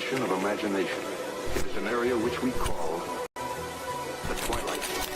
dimension of imagination. It is an area which we call the Twilight Zone.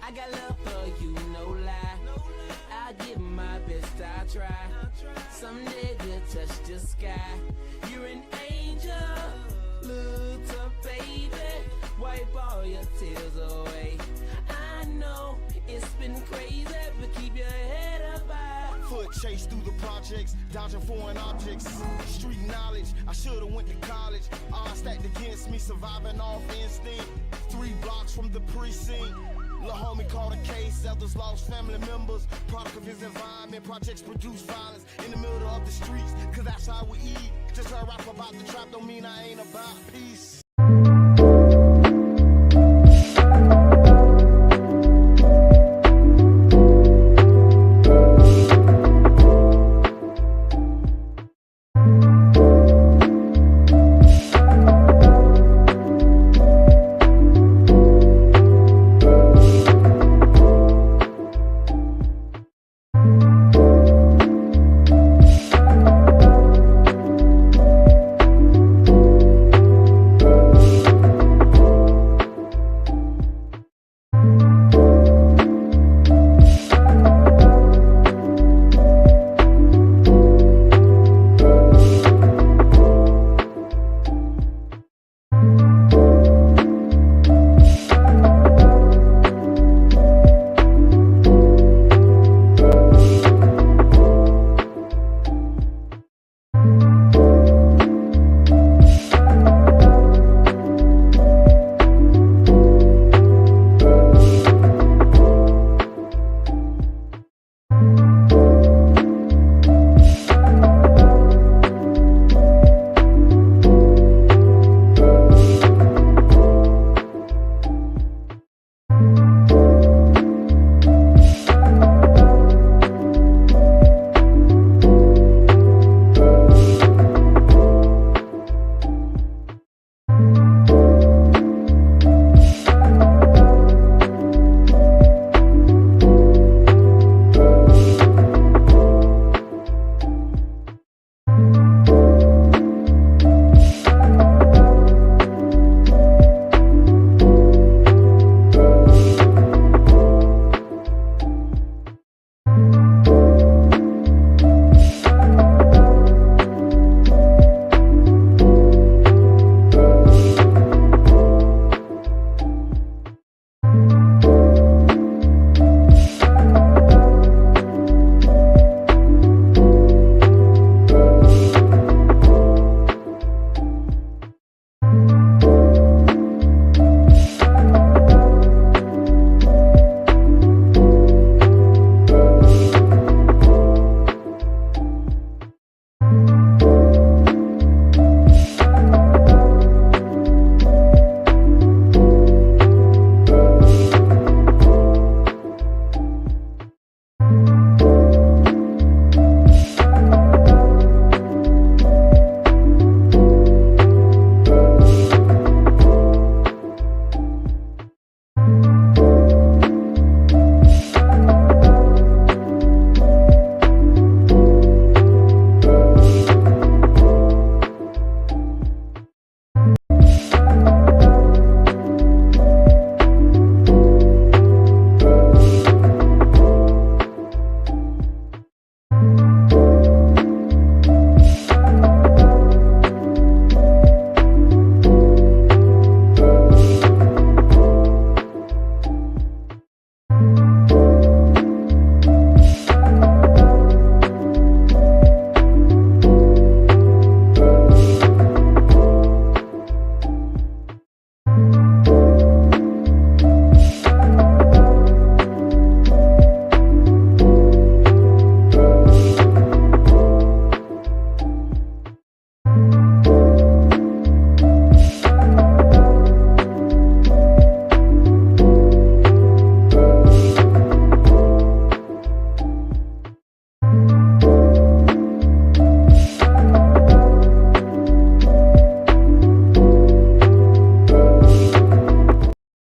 I got love for you, no lie. I'll give my best, I'll try. Someday we'll touch the sky. You're an angel, look up, baby. Wipe all your tears away. I know it's been crazy, but keep your head up high. Foot chase through the projects, dodging foreign objects. Street knowledge, I should've went to college. Odds stacked against me, surviving off instinct. 3 blocks from the precinct. Lil' homie caught a case, elders lost family members. Product of his environment, projects produce violence in the middle of the streets, cause that's how we eat. Just heard rap about the trap, don't mean I ain't about peace.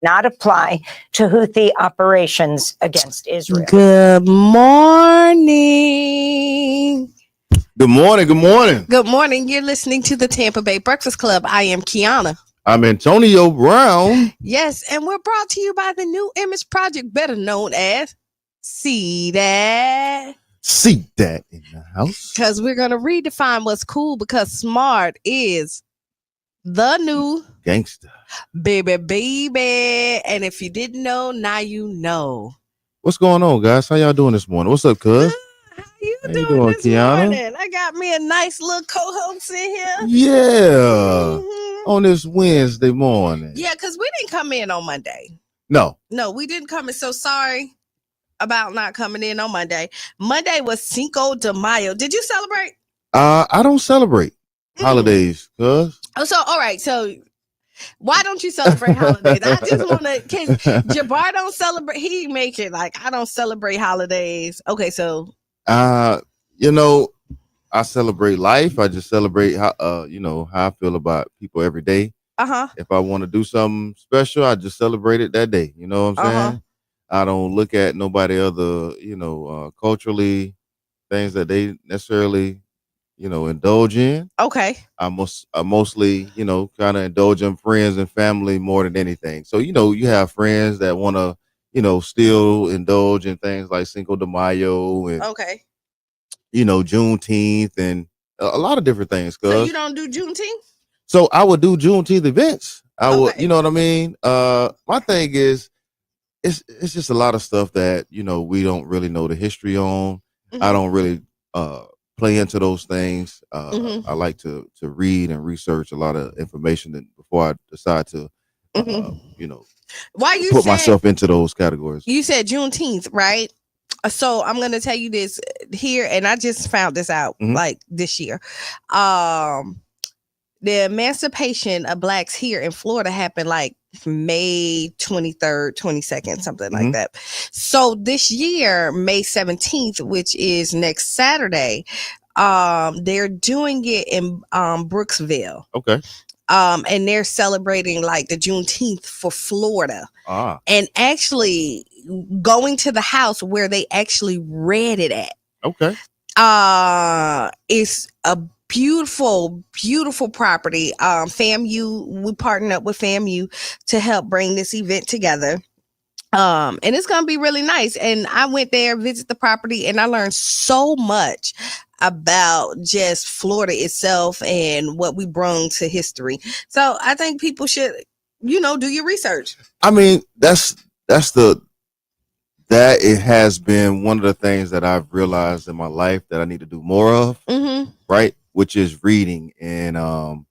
not apply to Houthi operations against Israel. Good morning. Good morning. Good morning. Good morning. You're listening to the Tampa Bay Breakfast Club. I am Kiana. I'm Antonio Brown. Yes, and we're brought to you by the New Image Project, better known as See That. See that in the house. Because we're going to redefine what's cool, because smart is the new Gangster. baby. And if you didn't know, now you know. What's going on, guys? How y'all doing this morning? What's up, cuz? How you How you doing doing, this Kiana? morning? I got me a nice little co-host in here. Yeah. Mhm. On this Wednesday morning. Yeah, because we didn't come in on Monday. No. No, we didn't come in. So sorry about not coming in on Monday. Monday was Cinco de Mayo. Did you celebrate? I don't celebrate holidays, cuz. Oh, so all right. So why don't you celebrate holidays? I just want to. Jabbar don't celebrate. He make it like I don't celebrate holidays. Okay, so You know, I celebrate life. I just celebrate how how I feel about people every day. If I want to do something special, I just celebrate it that day. You know what I'm saying? I don't look at nobody other, culturally things that they necessarily, indulge in. Okay. I mostly, kind of indulge in friends and family more than anything. So, you have friends that want to, still indulge in things like Cinco de Mayo and, Okay. Juneteenth and a lot of different things. So you don't do Juneteenth? So I would do Juneteenth events. I would, Okay. you know what I mean? My thing is, it's just a lot of stuff that, we don't really know the history on. Mhm. I don't really play into those things. Mhm. I like to read and research a lot of information before I decide to, Why you put said, myself into those categories. You said Juneteenth, right? So I'm gonna tell you this here, and I just found this out like this year. The emancipation of blacks here in Florida happened like May 23rd, 22nd, something like that. So this year, May 17th, which is next Saturday, they're doing it in Brooksville. Okay. And they're celebrating like the Juneteenth for Florida. And actually going to the house where they actually read it at. Okay. It's a beautiful property. FAMU, we partnered up with FAMU to help bring this event together. And it's gonna be really nice. And I went there, visit the property, and I learned so much about just Florida itself and what we bring to history. So I think people should, do your research. I mean, that it has been one of the things that I've realized in my life that I need to do more of. Right, which is reading and Well,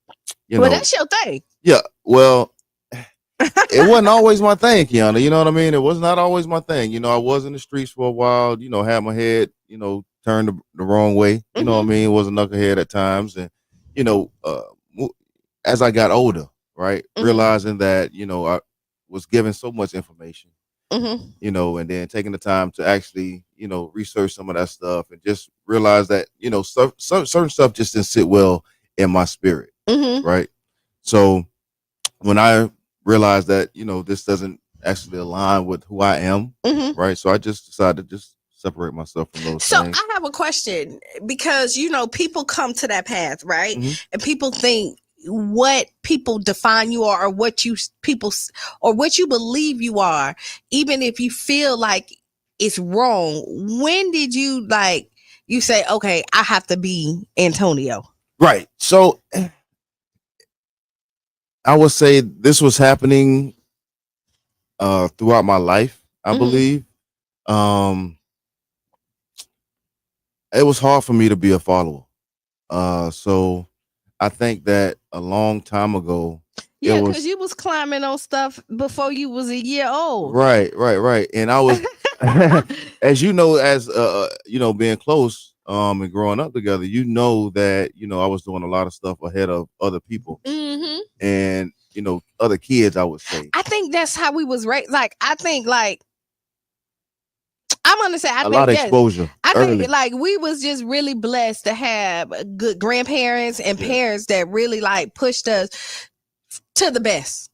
that's your thing. Yeah, well, it wasn't always my thing, Kiana. You know what I mean? It was not always my thing. I was in the streets for a while. Had my head, turned the wrong way. You know what I mean? Was a knucklehead at times, and as I got older, right, realizing that I was given so much information. And then taking the time to actually, research some of that stuff and just realize that, certain stuff just didn't sit well in my spirit. Right. So when I realized that, this doesn't actually align with who I am. Right. So I just decided to just separate myself from those things. I have a question because, people come to that path, right? And people think what people define you are or what you believe you are, even if you feel like it's wrong. When did you you say, okay, I have to be Antonio? Right. So I would say this was happening throughout my life, I believe. It was hard for me to be a follower. So I think that a long time ago. Yeah, because you was climbing on stuff before you was a year old. Right. And I was, as being close and growing up together, that, I was doing a lot of stuff ahead of other people. And, other kids, I would say. I think that's how we was raised. I think I'm gonna say a lot of exposure. I think we was just really blessed to have good grandparents and parents that really pushed us to the best.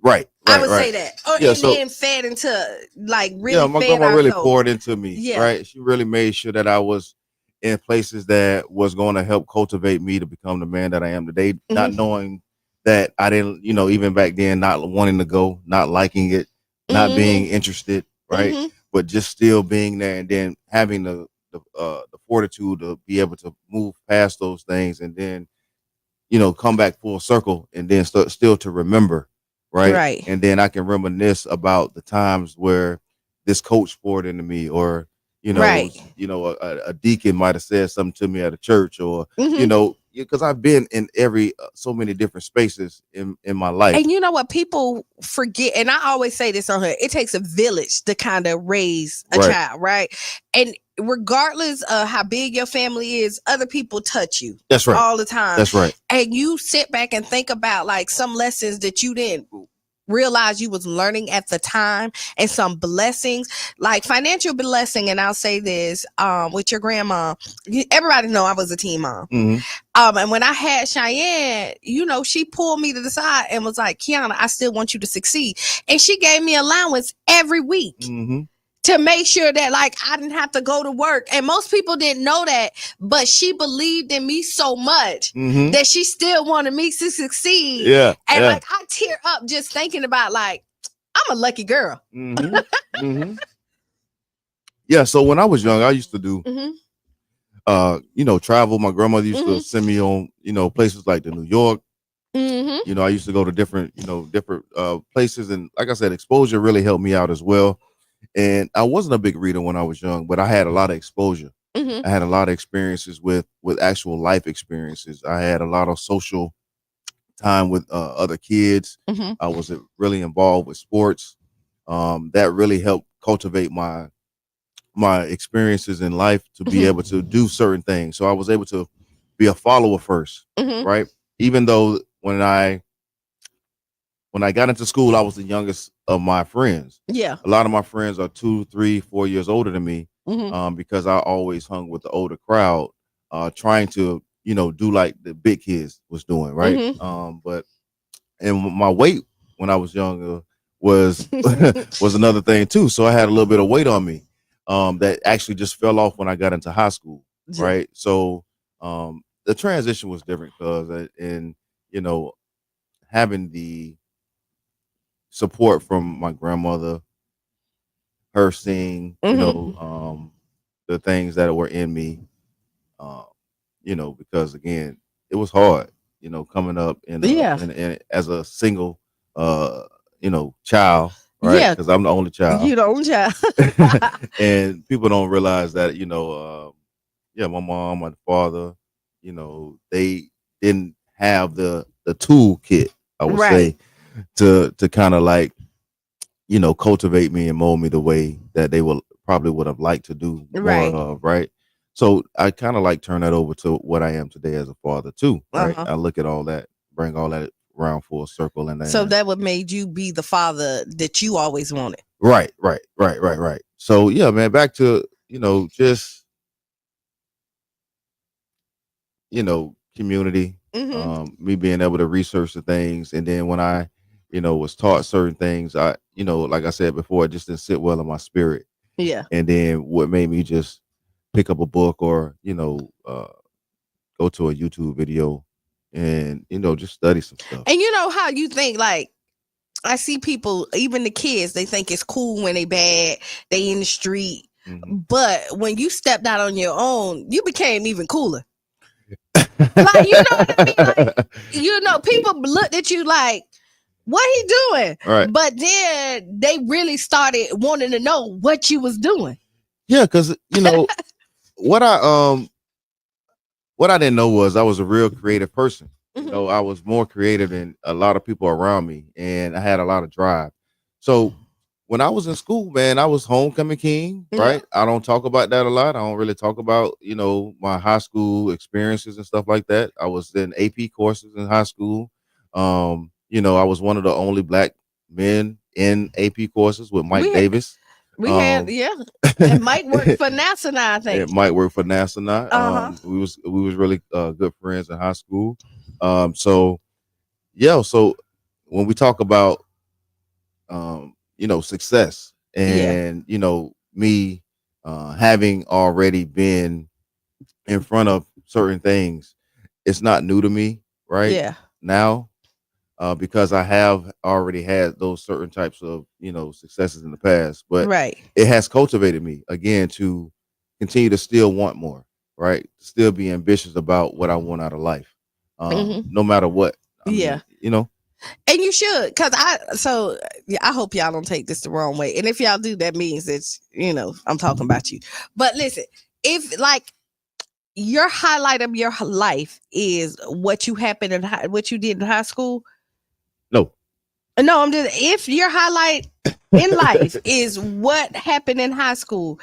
Right. I would say that. Yeah, and so then fed into like really. yeah, my fed grandma our really soul. poured into me. Yeah. Right. She really made sure that I was in places that was going to help cultivate me to become the man that I am today. Not knowing that I didn't, even back then, not wanting to go, not liking it, not being interested, right? But just still being there, and then having the fortitude to be able to move past those things, and then come back full circle, and then still to remember, right? Right. And then I can reminisce about the times where this coach poured into me, or Right. a deacon might have said something to me at a church, or because I've been in every so many different spaces in my life. And you know what people forget, and I always say this on her, it takes a village to kind of raise a Right. child, right? And regardless of how big your family is, other people touch you. That's right. All the time. That's right. And you sit back and think about like some lessons that you didn't realize you was learning at the time, and some blessings, like financial blessing. And I'll say this, with your grandma, everybody know I was a teen mom. And when I had Cheyenne, she pulled me to the side and was like, Kiana, I still want you to succeed. And she gave me allowance every week to make sure that like I didn't have to go to work. And most people didn't know that, but she believed in me so much that she still wanted me to succeed. Yeah. And like I tear up just thinking about like, I'm a lucky girl. Yeah. So when I was young, I used to do travel. My grandmother used to send me on, places like the New York. I used to go to different places, and like I said, exposure really helped me out as well. And I wasn't a big reader when I was young, but I had a lot of exposure. I had a lot of experiences with actual life experiences. I had a lot of social time with other kids. I was really involved with sports. That really helped cultivate my experiences in life to be able to do certain things. So I was able to be a follower first, right? Even though when I got into school, I was the youngest of my friends. Yeah. A lot of my friends are 2, 3, 4 years older than me, because I always hung with the older crowd, trying to, do like the big kids was doing, right? But my weight when I was younger was was another thing too. So I had a little bit of weight on me, that actually just fell off when I got into high school, right? So the transition was different, and having the support from my grandmother, her seeing, the things that were in me, because again, it was hard, coming up in as a single, child, right? Yeah. Because I'm the only child. You the only child. And people don't realize that, my mom, my father, they didn't have the toolkit, I would say, to kind of like, cultivate me and mold me the way that they probably would have liked to do more of, right? So I kind of like turn that over to what I am today as a father too, right? I look at all that, bring all that around full circle, and so that would made you be the father that you always wanted. Right. So yeah, man, back to just community, me being able to research the things, and then when I was taught certain things, I like I said before, it just didn't sit well in my spirit. Yeah. And then what made me just pick up a book, or go to a YouTube video and just study some stuff. And you know how you think, like, I see people, even the kids, they think it's cool when they bad, they in the street. But when you stepped out on your own, you became even cooler. Like, you know what I mean? Like, people looked at you like, what he doing? Right. But then they really started wanting to know what you was doing. Yeah, because what I didn't know was I was a real creative person. I was more creative than a lot of people around me, and I had a lot of drive. So when I was in school, man, I was homecoming king, right? I don't talk about that a lot. I don't really talk about, my high school experiences and stuff like that. I was in AP courses in high school. I was one of the only black men in AP courses with Mike Davis. We had, it might work for NASA now, I think. It might work for NASA now. We was really good friends in high school. So when we talk about success Yeah. and me having already been in front of certain things, it's not new to me right Yeah. now, because I have already had those certain types of successes in the past, but Right. it has cultivated me again to continue to still want more, right? Still be ambitious about what I want out of life, Hmm. no matter what. I Yeah. mean, you know, And you should, cause I hope y'all don't take this the wrong way. And if y'all do, that means it's, I'm talking about you. But listen, if like your highlight of your life is what what you did in high school. no. No, I'm just, if your highlight in life is what happened in high school,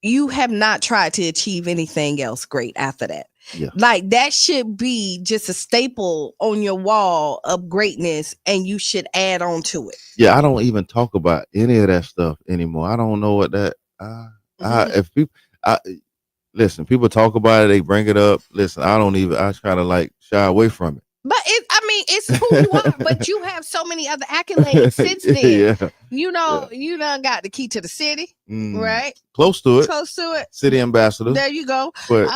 you have not tried to achieve anything else great after that. Yeah. Like that should be just a staple on your wall of greatness, and you should add on to it. Yeah, I don't even talk about any of that stuff anymore. I don't know what that. If people, I, listen, people talk about it, they bring it up. Listen, I don't even. I try to like shy away from it. But it's who you are. But you have so many other accolades since then. Yeah, yeah. You done got the key to the city, Mm, right? close to it. Close to it. City ambassador. There you go. But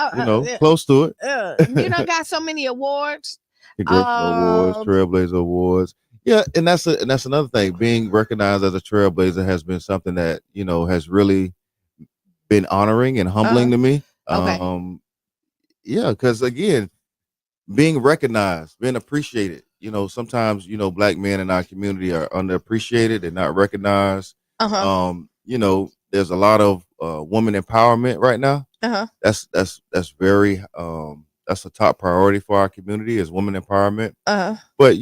close to it. You done got so many awards. Congressional awards, Trailblazer awards. Yeah, and that's another thing. Being recognized as a trailblazer has been something that has really been honoring and humbling to me. Okay. Yeah, because again, being recognized, being appreciated. Sometimes black men in our community are underappreciated and not recognized. There's a lot of woman empowerment right now. That's very that's a top priority for our community is woman empowerment. But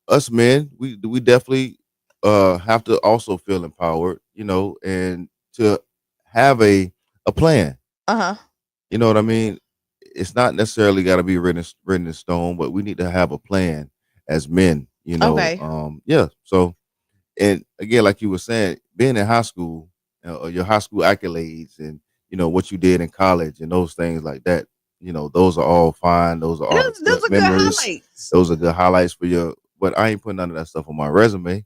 us men, we definitely have to also feel empowered, and to have a plan. You know what I mean? It's not necessarily got to be written in stone, but we need to have a plan as men. Okay. Yeah. So, and again, like you were saying, being in high school, your high school accolades, and what you did in college, and those things like that. Those are all fine. Those are all Those good are good memories. highlights. Those are good highlights for your. But I ain't putting none of that stuff on my resume.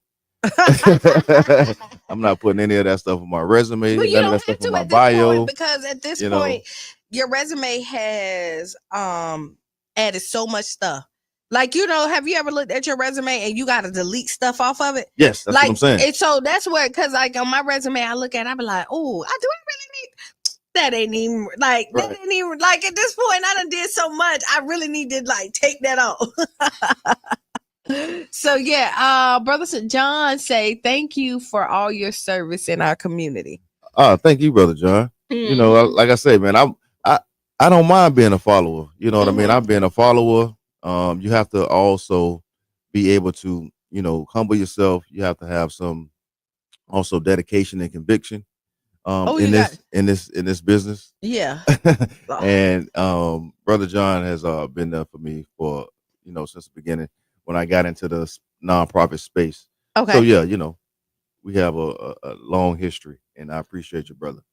I'm not putting any of that stuff on my resume. But you None of don't that have stuff on to my at this bio. point, because at this point, your resume has added so much stuff. Like, have you ever looked at your resume and you got to delete stuff off of it? Yes, that's what I'm saying. And so that's where, because like on my resume, I look at it, I be like, oh, I really need that. Ain't even like Right. that. Ain't even like at this point, I done did so much. I really need to like take that off. So yeah, Brother St. John say thank you for all your service in our community. Thank you, Brother John. Like I say, man, I don't mind being a follower. You know what I mean? I'm being a follower. You have to also be able to, humble yourself. You have to have some also dedication and conviction in this business. Yeah. And Brother John has been there for me for since the beginning when I got into the nonprofit space. Okay. So yeah, we have a long history, and I appreciate you, brother.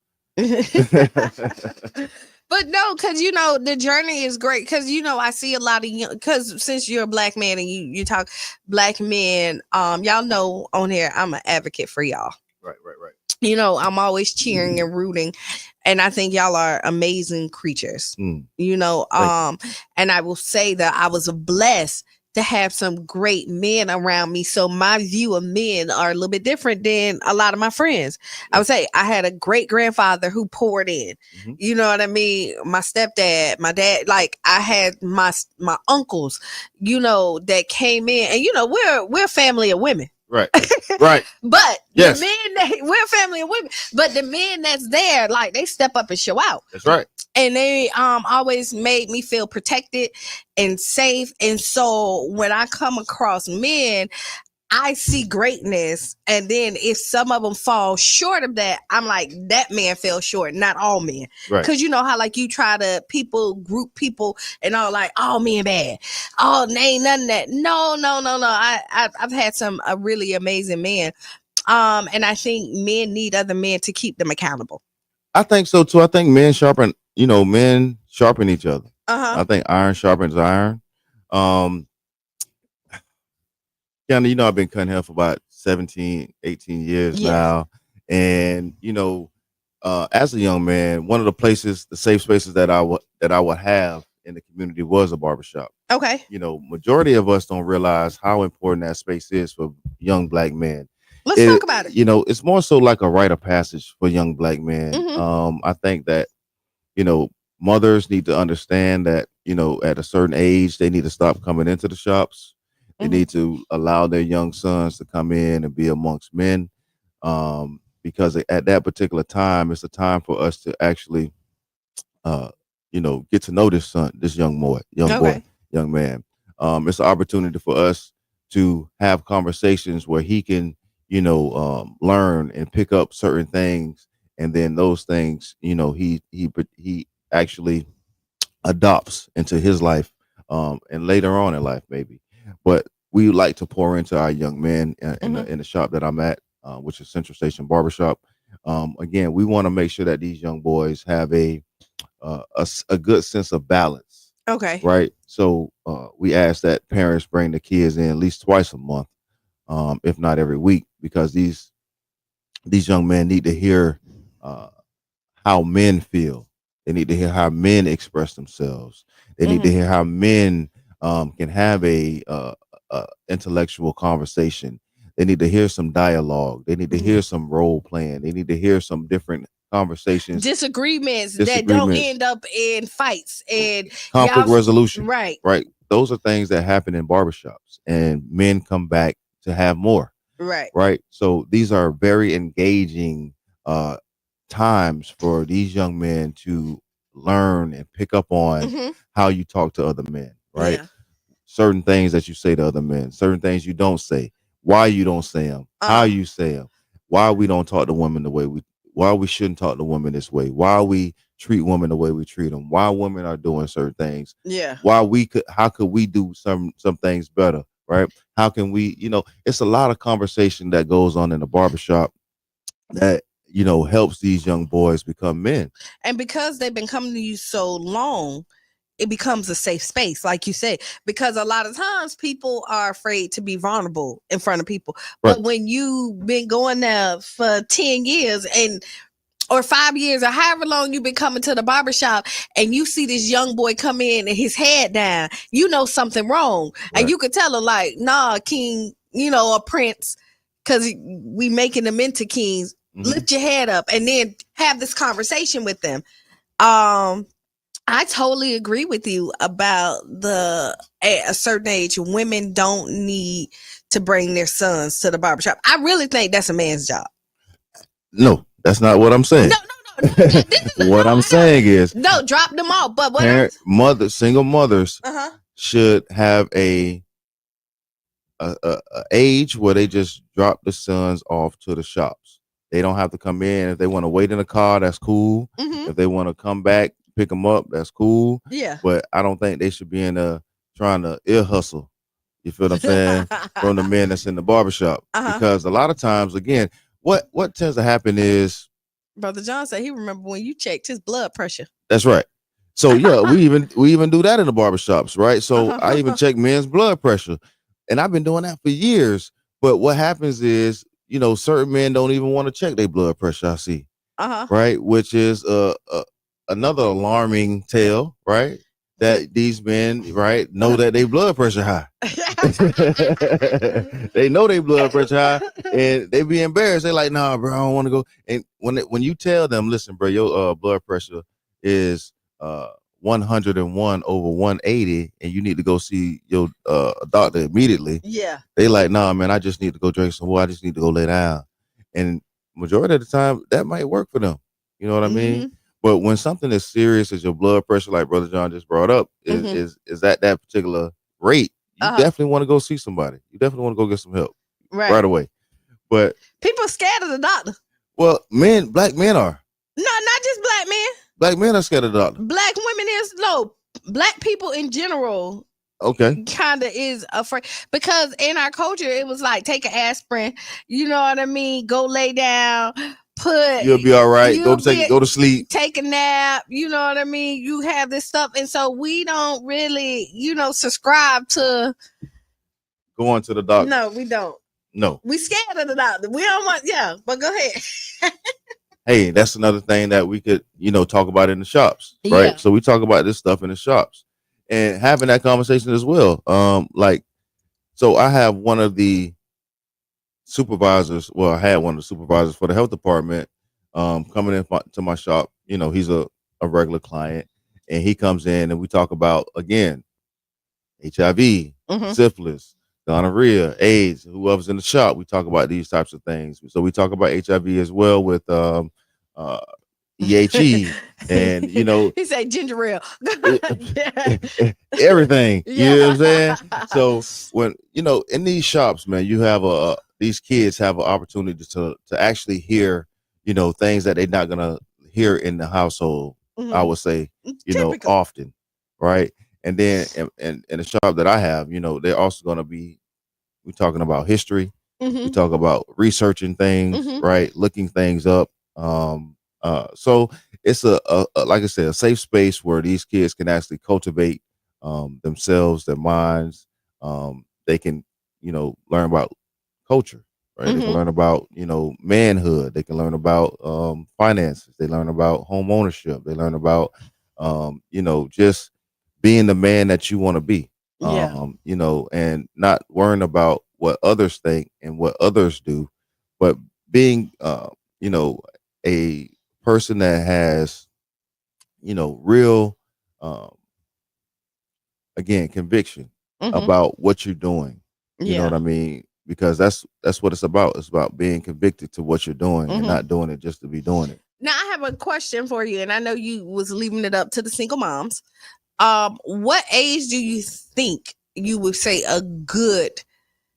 But no, because the journey is great. Because I see a lot of because since you're a black man and you talk black men, y'all know on here I'm an advocate for y'all. Right. I'm always cheering and rooting, and I think y'all are amazing creatures. And I will say that I was blessed to have some great men around me. So my view of men are a little bit different than a lot of my friends. I would say I had a great grandfather who poured in. You know what I mean? My stepdad, my dad, like I had my uncles, that came in, and we're a family of women. Right. But yes. The men we're a family of women, but the men that's there, like they step up and show out. That's right. And they always made me feel protected and safe. And so when I come across men, I see greatness. And then if some of them fall short of that, I'm like, that man fell short, not all men. Right. Because you know how like you try to group people and all like, all men bad. Oh, ain't none of that. No. I've had some really amazing men. And I think men need other men to keep them accountable. I think so too. I think men sharpen each other. I think iron sharpens iron. Kiana, I've been cutting hair for about 17, 18 years Yes. now. And, as a young man, one of the safe spaces that I would have in the community was a barbershop. Okay. Majority of us don't realize how important that space is for young black men. Let's talk about it. It's more so like a rite of passage for young black men. I think that, mothers need to understand that, at a certain age, they need to stop coming into the shops. They need to allow their young sons to come in and be amongst men. Because at that particular time, it's a time for us to actually, get to know this young boy, young man. It's an opportunity for us to have conversations where he can, learn and pick up certain things, and then those things, he actually adopts into his life, and later on in life, maybe. But we like to pour into our young men in the shop that I'm at, which is Central Station Barbershop. Again, we want to make sure that these young boys have a good sense of balance. Okay. Right. So we ask that parents bring the kids in at least twice a month, if not every week, because these young men need to hear how men feel. They need to hear how men express themselves. They need to hear how men can have a intellectual conversation. They need to hear some dialogue. They need to hear some role playing. They need to hear some different conversations, disagreements that don't end up in fights and conflict resolution. Right. Those are things that happen in barbershops, and men come back to have more. Right. So these are very engaging times for these young men to learn and pick up on how you talk to other men. Right. Yeah. Certain things that you say to other men, certain things you don't say, why you don't say them, how you say them, why we don't talk to women why we shouldn't talk to women this way, why we treat women the way we treat them, why women are doing certain things. Yeah. How could we do some things better, right? How can we, it's a lot of conversation that goes on in the barbershop that, helps these young boys become men. And because they've been coming to you so long, it becomes a safe space, like you said, because a lot of times people are afraid to be vulnerable in front of people. But when you've been going there for 10 years or 5 years or however long you've been coming to the barbershop, and you see this young boy come in and his head down, something wrong. Right. And you could tell him like, nah, king, a prince, because we making them into kings. Lift your head up and then have this conversation with them. I totally agree with you about at a certain age, women don't need to bring their sons to the barbershop. I really think that's a man's job. No, that's not what I'm saying. No. What I'm saying is, no, drop them off. But single mothers should have a age where they just drop the sons off to the shops. They don't have to come in. If they want to wait in a car, that's cool. If they want to come back, pick them up, that's cool. Yeah. But I don't think they should be trying to ear hustle. You feel what I'm saying? From the men that's in the barbershop. Because a lot of times, again, what tends to happen is, Brother John said he remember when you checked his blood pressure. That's right. So yeah, we even do that in the barbershops, right? So I even check men's blood pressure. And I've been doing that for years. But what happens is, certain men don't even want to check their blood pressure, I see. Right? Which is another alarming tale, right? That these men, right, know that their blood pressure high. They know their blood pressure high, and they be embarrassed. They like, nah, bro, I don't want to go. And when you tell them, listen, bro, your blood pressure is 101 over 180, and you need to go see your doctor immediately. Yeah. They like, nah, man, I just need to go drink some water. I just need to go lay down. And majority of the time, that might work for them. You know what I mean? But when something as serious as your blood pressure, like Brother John just brought up, is at that particular rate, you definitely want to go see somebody. You definitely want to go get some help right away. But people are scared of the doctor. Well, black men are. No, not just black men. Black men are scared of the doctor. Black women black people in general. Okay. Kind of is afraid, because in our culture, it was like, take an aspirin. You know what I mean? Go lay down. You'll be all right. Go to sleep. Take a nap. You know what I mean? You have this stuff. And so we don't really, subscribe to going to the doctor. No, we don't. No. We scared of the doctor. We don't want. Yeah, but go ahead. Hey, that's another thing that we could, talk about in the shops, right? Yeah. So we talk about this stuff in the shops and having that conversation as well. So I have one of the supervisors. Well, I had one of the supervisors for the health department coming in to my shop. He's a regular client, and he comes in and we talk about again HIV, Mhm. syphilis, gonorrhea, AIDS. Whoever's in the shop, we talk about these types of things. So we talk about HIV as well with EHE, and he said ginger ale. everything. You Yeah. know what I'm saying? So when in these shops, man, you have these kids have an opportunity to actually hear things that they're not gonna hear in the household. I would say Typical. often, right? And then in the shop that I have, they're also gonna be we're talking about history. We talk about researching things, right? Looking things up. So it's a like I said, a safe space where these kids can actually cultivate themselves, their minds. They can, learn about culture, right? They can learn about, manhood. They can learn about finances. They learn about home ownership. They learn about, just being the man that you want to be. Yeah. And not worrying about what others think and what others do, but being, a person that has, real, again, conviction about what you're doing. You know Yeah. what I mean? Because that's what it's about. It's about being convicted to what you're doing and not doing it just to be doing it. Now I have a question for you, and I know you was leaving it up to the single moms. What age do you think you would say a good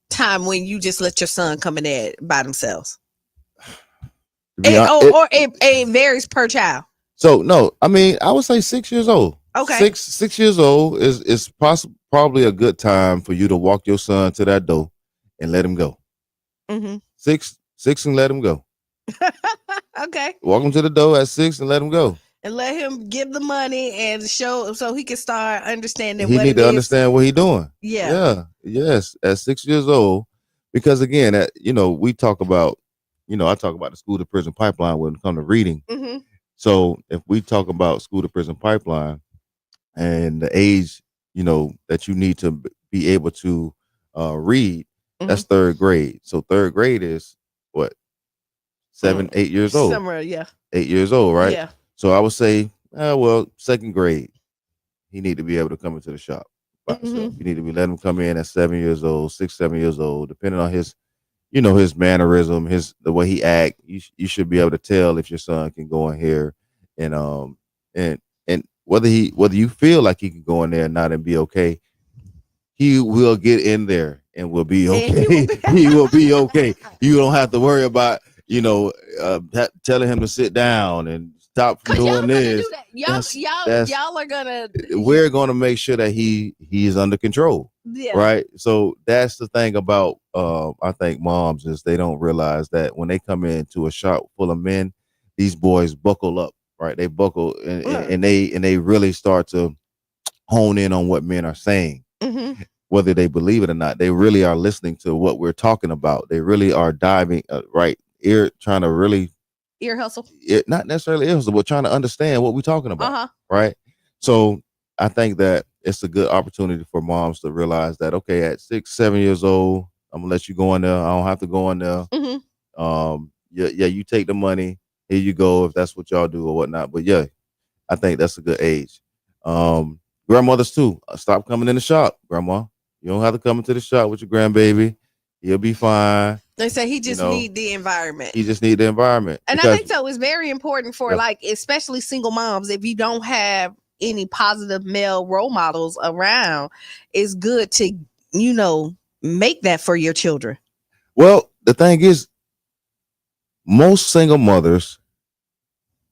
time when you just let your son come in there by themselves? It varies per child. So no, I mean I would say 6 years old. Okay. 6 years old is probably a good time for you to walk your son to that door and let him go. Mm-hmm. Six and let him go. Okay. Walk him to the door at 6 and let him go. And let him give the money and show so he can start understanding He what need it to is. understand what he's doing. Yeah. Yes. At 6 years old, because again, we talk about, I talk about the school to prison pipeline when it comes to reading. Mm-hmm. So if we talk about school to prison pipeline and the age, that you need to be able to read, that's third grade. So third grade is what? 8 years old. Somewhere, yeah. 8 years old, right? Yeah. So I would say, second grade, he need to be able to come into the shop by himself. You need to be letting him come in at 7 years old, 6, 7 years old, depending on his, his mannerism, the way he act. You should be able to tell if your son can go in here and whether you feel like he can go in there and not and be okay, he will get in there and will be okay. He will be okay. You don't have to worry about telling him to sit down and stop from doing this. Do that. Y'all are gonna. We're gonna make sure that he is under control. Yeah. Right. So that's the thing about I think moms is they don't realize that when they come into a shop full of men, these boys buckle up. Right. They buckle and they really start to hone in on what men are saying. Mm-hmm. Whether they believe it or not, they really are listening to what we're talking about. They really are diving trying to really ear hustle. Not necessarily ear hustle, but trying to understand what we're talking about. Right. So I think that it's a good opportunity for moms to realize that, okay, at 6, 7 years old, I'm gonna let you go in there. I don't have to go in there. Mm-hmm. You take the money. Here you go, if that's what y'all do or whatnot. But yeah, I think that's a good age. Grandmothers too. Stop coming in the shop, grandma. You don't have to come into the shop with your grandbaby. He'll be fine. They say he just need the environment. He just need the environment. And I think so. It's very important for especially single moms. If you don't have any positive male role models around, it's good to, make that for your children. Well, the thing is, most single mothers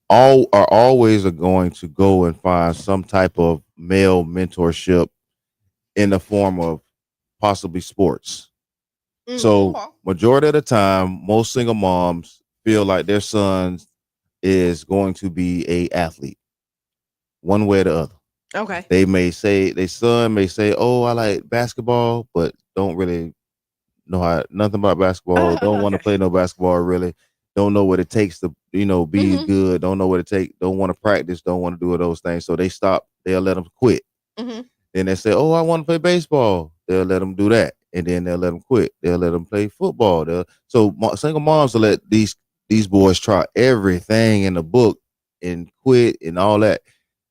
are always going to go and find some type of male mentorship in the form of possibly sports. Mm-hmm. So majority of the time, most single moms feel like their son is going to be a athlete one way or the other. Okay. Their son may say, oh, I like basketball, but don't really know how nothing about basketball, don't want to play no basketball really, don't know what it takes to, be good, don't know what it takes, don't want to practice, don't want to do those things. So they stop, they'll let them quit. Then they say, "Oh, I want to play baseball." They'll let them do that, and then they'll let them quit. They'll let them play football. Single moms will let these boys try everything in the book and quit and all that.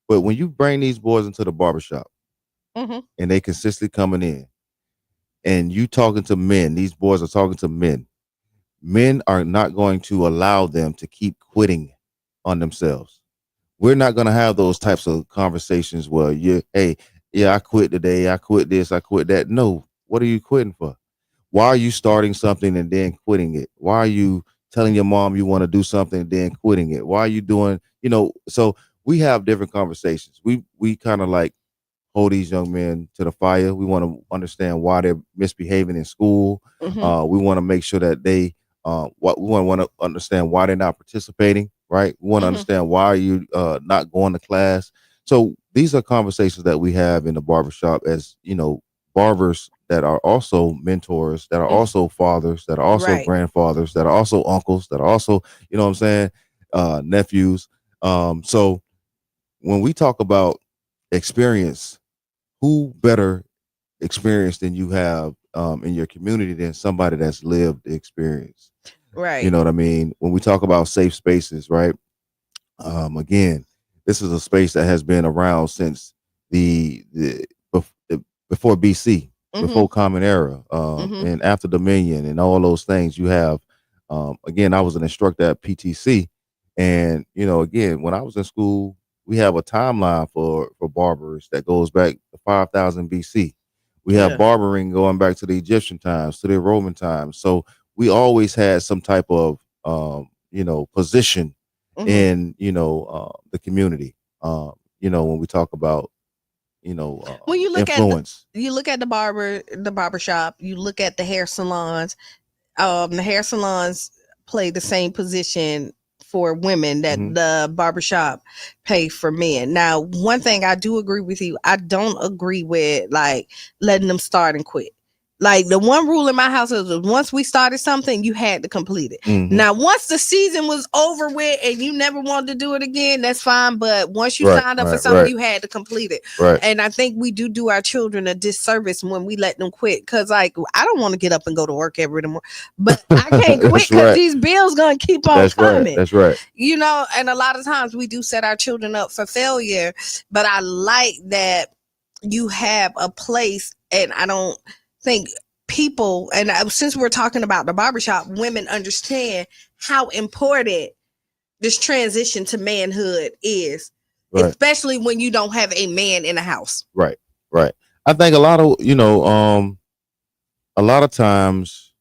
But when you bring these boys into the barbershop and they consistently coming in, and you talking to men, these boys are talking to men. Men are not going to allow them to keep quitting on themselves. We're not going to have those types of conversations where hey, yeah, I quit today, I quit this, I quit that. No, what are you quitting for? Why are you starting something and then quitting it? Why are you telling your mom you want to do something and then quitting it? Why are you doing, so we have different conversations. We kind of like hold these young men to the fire. We want to understand why they're misbehaving in school. We want to make sure that they what we want to understand why they're not participating, right? We want to understand why you not going to class. So these are conversations that we have in the barbershop as, barbers that are also mentors, that are also fathers, that are also Right. grandfathers, that are also uncles, that are also, you know what I'm saying, nephews. So when we talk about experience, who better experience than you have in your community than somebody that's lived the experience? You Right. know what I mean? When we talk about safe spaces, right? Again, this is a space that has been around since before BC, before Common Era, and after Dominion, and all those things. You have, again, I was an instructor at PTC, and again, when I was in school, we have a timeline for barbers that goes back to 5,000 BC. We have barbering going back to the Egyptian times, to the Roman times. So we always had some type of position in the community. When we talk about When you look at influence. the barber shop, you look at the hair salons. The hair salons play the same position for women that the barbershop pay for men. Now, one thing I do agree with you, I don't agree with like letting them start and quit. Like the one rule in my house is once we started something, you had to complete it. Now, once the season was over with and you never wanted to do it again, that's fine. But once you signed up for something, you had to complete it. Right. And I think we do our children a disservice when we let them quit. Cause like I don't want to get up and go to work every morning, but I can't quit because these bills gonna keep on coming. That's right. And a lot of times we do set our children up for failure. But I like that you have a place, and I don't think people, and since we're talking about the barbershop, women understand how important this transition to manhood is, especially when you don't have a man in the house. Right. I think a lot of times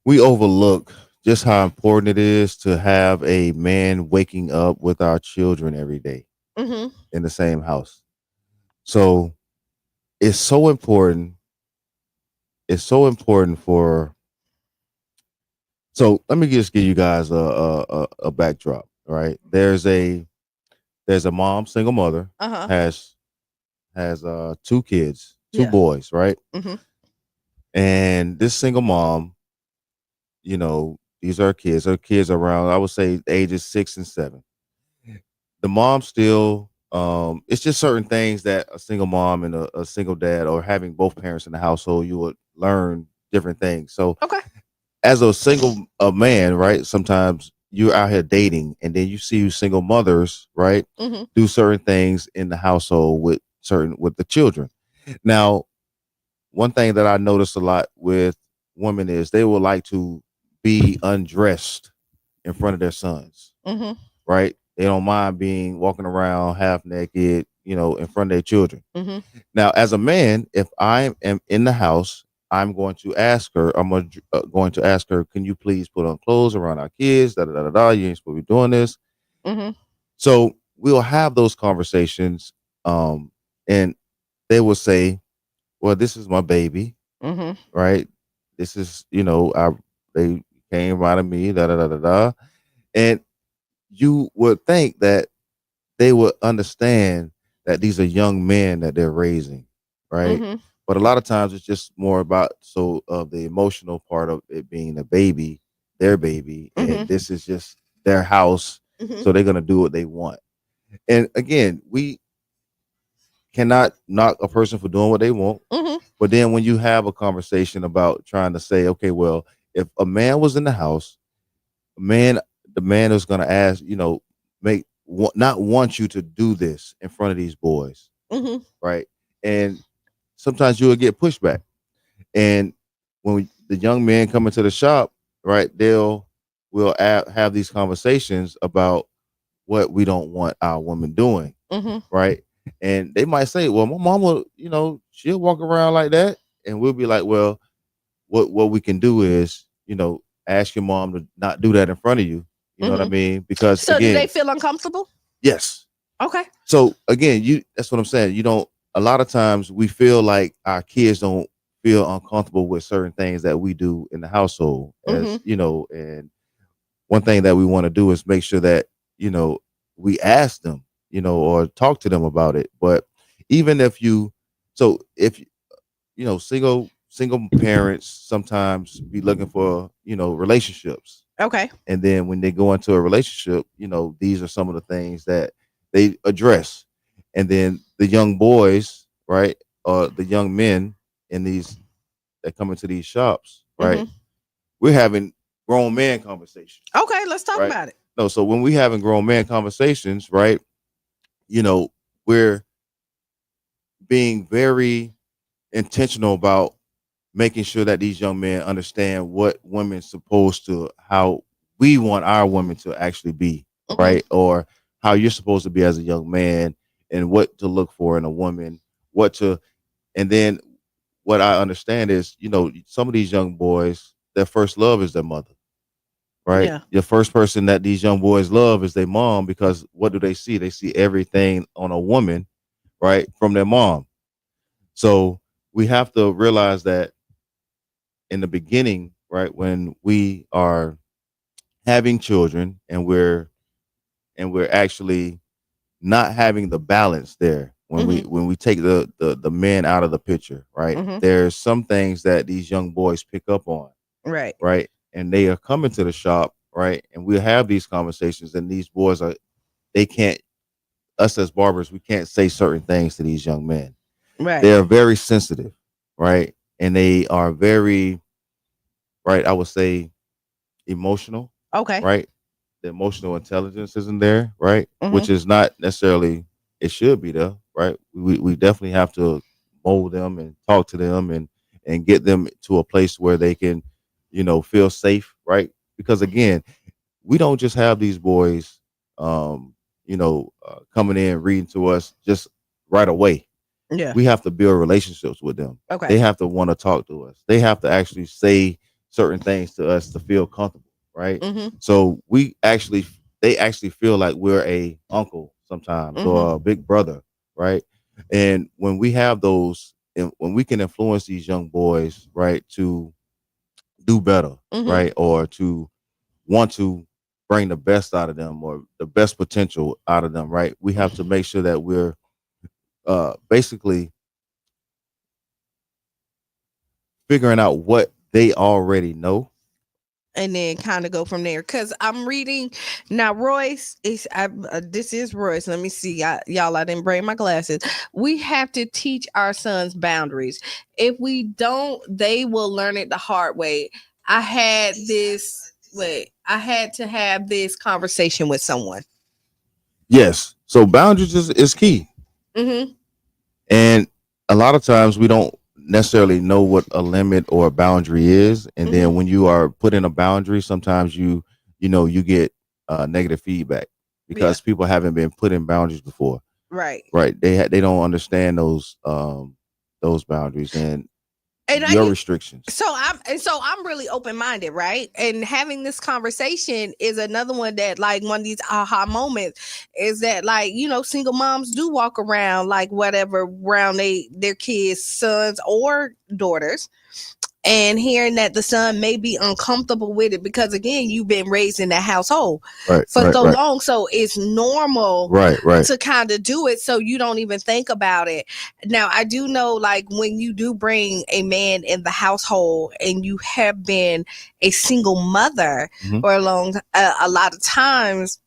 we overlook just how important it is to have a man waking up with our children every day in the same house. So it's so important. It's so important for. So let me just give you guys a backdrop. Right, there's a mom, single mother, has two kids, two boys, right, and this single mom, these are kids. Her kids are around, I would say, ages 6 and 7. The mom still, it's just certain things that a single mom and a single dad, or having both parents in the household, you would learn different things. So, as a single man, right, sometimes you're out here dating, and then you see single mothers, right, do certain things in the household with the children. Now, one thing that I notice a lot with women is they would like to be undressed in front of their sons, right? They don't mind being walking around half naked, in front of their children. Now, as a man, if I am in the house, I'm going to ask her. Going to ask her, can you please put on clothes around our kids? Da da da da. You ain't supposed to be doing this. So we'll have those conversations, and they will say, "Well, this is my baby, right? This is, they came out of me, da da da da da." And you would think that they would understand that these are young men that they're raising, right? But a lot of times it's just more about the emotional part of it being the baby, their baby, and this is just their house, so they're gonna do what they want. And again, we cannot knock a person for doing what they want. But then when you have a conversation about trying to say, okay, well, if a man was in the house, man, the man is going to ask, not want you to do this in front of these boys, right? And sometimes you will get pushback. And when the young men come into the shop, right, we'll have these conversations about what we don't want our women doing, right? And they might say, well, my mama, she'll walk around like that. And we'll be like, well, what we can do is, ask your mom to not do that in front of you. You know what I mean? Because So again, do they feel uncomfortable? yes. Okay. So again, that's what I'm saying. A lot of times we feel like our kids don't feel uncomfortable with certain things that we do in the household, as and one thing that we want to do is make sure that, we ask them, or talk to them about it. But even if single parents sometimes be looking for, relationships. Okay. And then when they go into a relationship, these are some of the things that they address. And then the young boys, right, or the young men in these that come into these shops, right, we're having grown man conversations. Okay, let's talk right? about it. No, so when we having grown man conversations, right, we're being very intentional about making sure that these young men understand what women's supposed to, how we want our women to actually be, right? Or how you're supposed to be as a young man, and what to look for in a woman, and then what I understand is, some of these young boys, their first love is their mother, right? Yeah. The first person that these young boys love is their mom, because what do they see? They see everything on a woman, right, from their mom. So we have to realize that in the beginning, right, when we are having children and we're actually not having the balance there, when we take the men out of the picture, right, there's some things that these young boys pick up on, right, and they are coming to the shop, right, and we have these conversations, and these boys they can't, us as barbers, we can't say certain things to these young men. They are very sensitive, right, and they are very, right, I would say, emotional. Okay. Right. The emotional intelligence isn't there, right? Which is not necessarily, it should be there, right? We definitely have to mold them and talk to them and get them to a place where they can, feel safe, right? Because again, we don't just have these boys, coming in reading to us just right away. Yeah. We have to build relationships with them. Okay. They have to want to talk to us. They have to actually say certain things to us to feel comfortable, right? So they actually feel like we're a uncle sometimes, or a big brother, right? And when we have those, and when we can influence these young boys, right, to do better, right, or to want to bring the best out of them, or the best potential out of them, right, we have to make sure that we're basically figuring out what they already know, and then kind of go from there. Because I'm reading now. Royce is this is Royce. Let me see, y'all. I didn't bring my glasses. We have to teach our sons boundaries. If we don't, they will learn it the hard way. I had to have this conversation with someone. Yes. So boundaries is key. And a lot of times we don't necessarily know what a limit or a boundary is. And then when you are put in a boundary, sometimes you get negative feedback, because people haven't been put in boundaries before. Right. Right. They don't understand those boundaries and your restrictions. So I'm really open-minded, right? And having this conversation is another one that, like, one of these aha moments is that, like, single moms do walk around like whatever around their kids, sons or daughters, and hearing that the son may be uncomfortable with it because again you've been raised in that household for so long, so it's normal to kind of do it, so you don't even think about it. Now I do know, like, when you do bring a man in the household and you have been a single mother for a lot of times,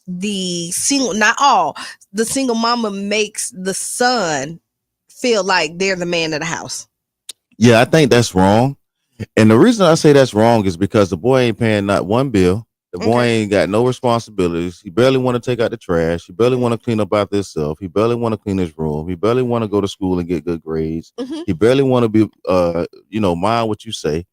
the single, not all, the single mama makes the son feel like they're the man of the house. Yeah, I think that's wrong. And the reason I say that's wrong is because the boy ain't paying not one bill. The boy ain't got no responsibilities. He barely want to take out the trash. He barely want to clean up after himself. He barely want to clean his room. He barely want to go to school and get good grades. He barely want to be, mind what you say.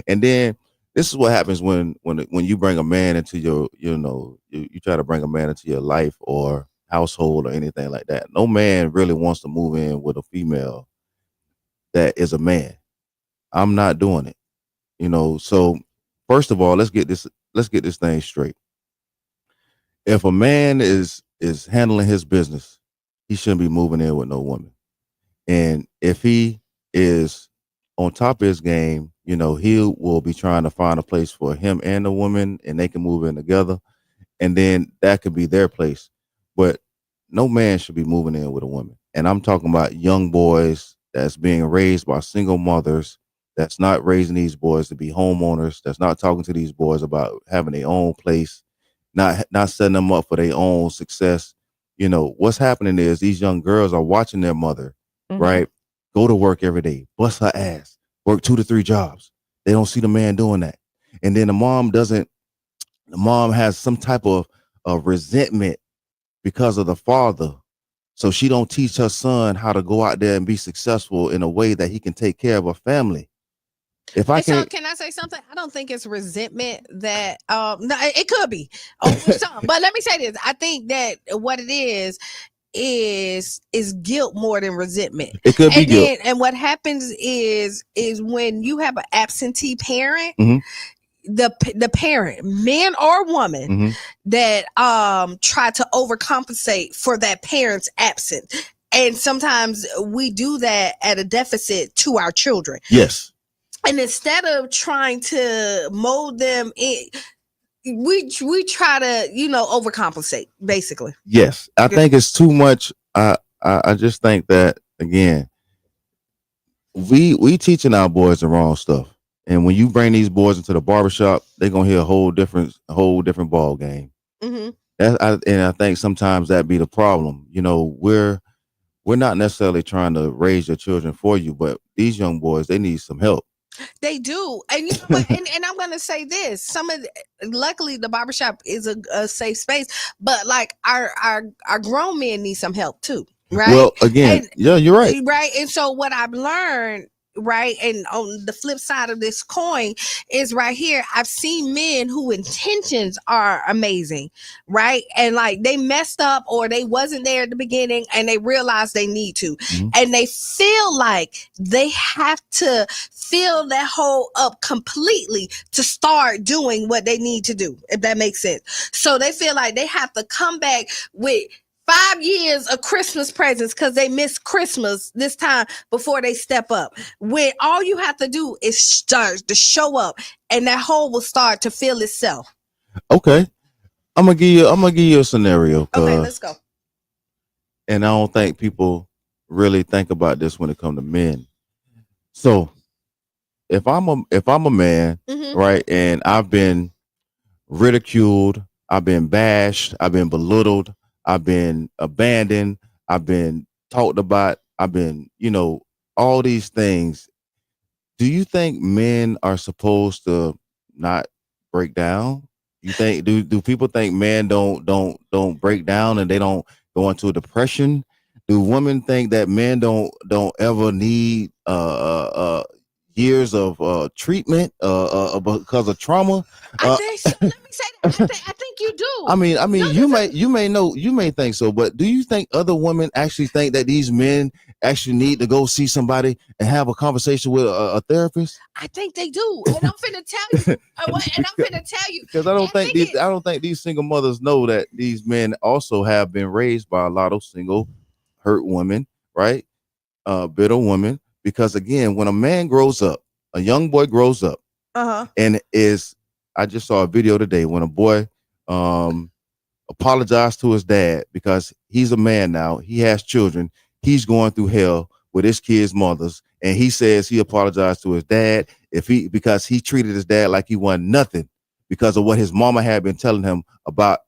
And then this is what happens when you bring a man into your, you try to bring a man into your life or household or anything like that. No man really wants to move in with a female that is a man. I'm not doing it. So first of all, let's get this thing straight. If a man is handling his business, he shouldn't be moving in with no woman. And if he is on top of his game, he will be trying to find a place for him and the woman, and they can move in together, and then that could be their place. But no man should be moving in with a woman. And I'm talking about young boys that's being raised by single mothers, that's not raising these boys to be homeowners, that's not talking to these boys about having their own place, not setting them up for their own success. What's happening is these young girls are watching their mother, right, go to work every day, bust her ass, work 2 to 3 jobs. They don't see the man doing that. And then the mom has some type of resentment because of the father. So she don't teach her son how to go out there and be successful in a way that he can take care of a family. If I can, so can I say something? I don't think it's resentment that no, it could be. But let me say this. I think that what it is guilt more than resentment. It could be guilt. And what happens is when you have an absentee parent, the parent, man or woman, that try to overcompensate for that parent's absence. And sometimes we do that at a deficit to our children. Yes. And instead of trying to mold them in, we try to, overcompensate, basically. Yes. I think it's too much. I just think that, again, we teaching our boys the wrong stuff. And when you bring these boys into the barbershop, they're gonna hear a whole different ball game. And I think sometimes that be the problem. We're not necessarily trying to raise your children for you, but these young boys, they need some help. They do. And you know what? and I'm gonna say this. Luckily the barbershop is a safe space, but like our grown men need some help too. Right. Well, again, yeah, you're right. Right. And so what I've learned, right, and on the flip side of this coin is right here, I've seen men who intentions are amazing, right, and like they messed up or they wasn't there at the beginning and they realized they need to, and they feel like they have to fill that hole up completely to start doing what they need to do, if that makes sense. So they feel like they have to come back with 5 years of Christmas presents because they missed Christmas this time before they step up. When all you have to do is start to show up, and that hole will start to fill itself. Okay, I'm gonna give you a scenario. Okay, let's go. And I don't think people really think about this when it comes to men. So, if I'm a man, right, and I've been ridiculed, I've been bashed, I've been belittled, I've been abandoned, I've been talked about, I've been, all these things. Do you think men are supposed to not break down? You think do people think men don't break down and they don't go into a depression? Do women think that men don't ever need years of treatment because of trauma? I think so. Let me say that. I think you do. I mean, you may think so, but do you think other women actually think that these men actually need to go see somebody and have a conversation with a therapist? I think they do, and I'm finna tell you. Because I don't think these single mothers know that these men also have been raised by a lot of single hurt women, right? Bitter women. Because again, when a man grows up a young boy grows up and I just saw a video today when a boy apologized to his dad because he's a man now. He has children. He's going through hell with his kids' mothers, and he says he apologized to his dad because he treated his dad like he wasn't nothing because of what his mama had been telling him about